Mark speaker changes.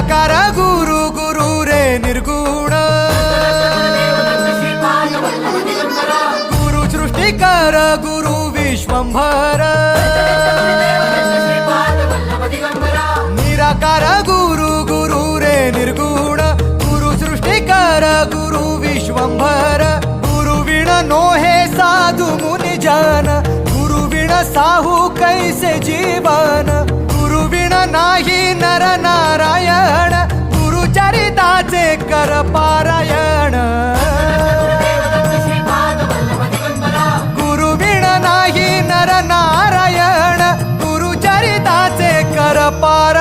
Speaker 1: निराकार गुरु गुरु रे निर्गुण गुरु सृष्टिकर गुरु विश्वंभर निराकार गुरु गुरु रे निर्गुण गुरु सृष्टिकर गुरु विश्वंभर गुरु विण नोहे साधु मुनि जन गुरु विण साहू कैसे जीवन गुरु विण नाही नर नारायण गुरु चरिताचे कर पारायण गुरु विण नाही नर नारायण गुरु चरिताचे कर पारायण